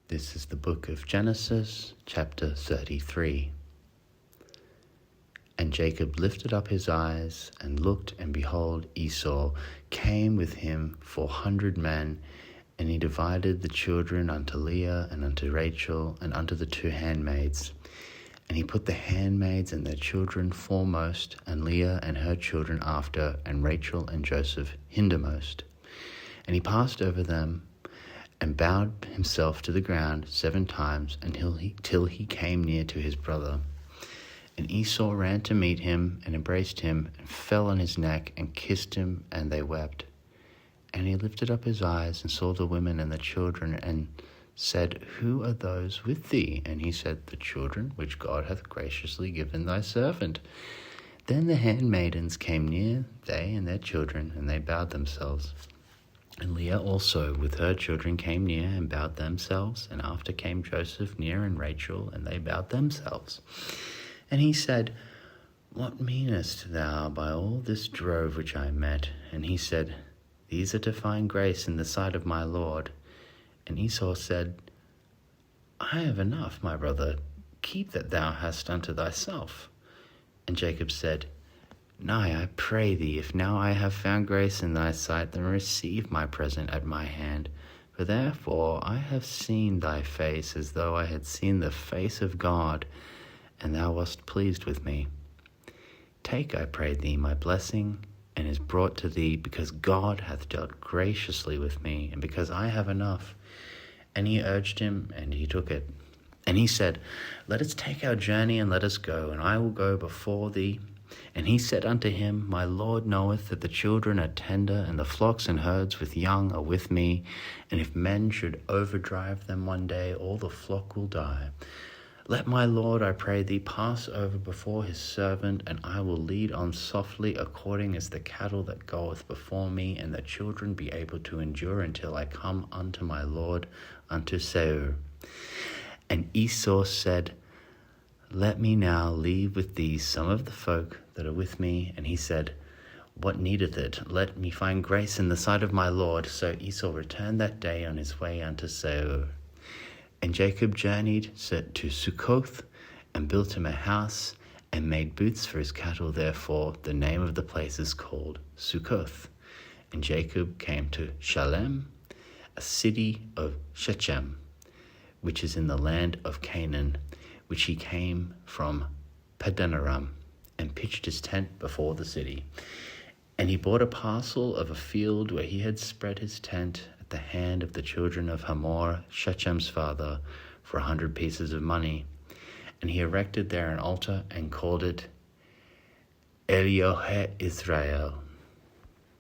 This is the book of Genesis, chapter 33. And Jacob lifted up his eyes and looked, and behold, Esau came with him 400 men, and he divided the children unto Leah and unto Rachel and unto the 2 handmaids. And he put the handmaids and their children foremost, and Leah and her children after, and Rachel and Joseph hindermost. And he passed over them, and bowed himself to the ground 7 times till he came near to his brother. And Esau ran to meet him, and embraced him, and fell on his neck, and kissed him, and they wept. And he lifted up his eyes, and saw the women and the children, and said, Who are those with thee? And he said, The children which God hath graciously given thy servant. Then the handmaidens came near, they and their children, and they bowed themselves. And Leah also with her children came near, and bowed themselves. And after came Joseph near, and Rachel, and they bowed themselves. And he said, What meanest thou by all this drove which I met? And he said, These are to find grace in the sight of my Lord. And Esau said, I have enough, my brother, keep that thou hast unto thyself. And Jacob said, Nay, I pray thee, if now I have found grace in thy sight, then receive my present at my hand. For therefore I have seen thy face as though I had seen the face of God, and thou wast pleased with me. Take, I pray thee, my blessing, and is brought to thee, because God hath dealt graciously with me, and because I have enough. And he urged him, and he took it. And he said, Let us take our journey, and let us go, and I will go before thee. And he said unto him, My Lord knoweth that the children are tender, and the flocks and herds with young are with me. And if men should overdrive them one day, all the flock will die. Let my Lord, I pray thee, pass over before his servant, and I will lead on softly, according as the cattle that goeth before me, and the children be able to endure until I come unto my Lord, unto Seir. And Esau said, Let me now leave with thee some of the folk that are with me. And he said, What needeth it? Let me find grace in the sight of my Lord. So Esau returned that day on his way unto Seir. And Jacob journeyed to Succoth, and built him a house, and made booths for his cattle. Therefore the name of the place is called Succoth. And Jacob came to Shalem, a city of Shechem, which is in the land of Canaan, which he came from Padanaram, and pitched his tent before the city. And he bought a parcel of a field where he had spread his tent at the hand of the children of Hamor, Shechem's father, for 100 pieces of money. And he erected there an altar, and called it Eliohe Israel,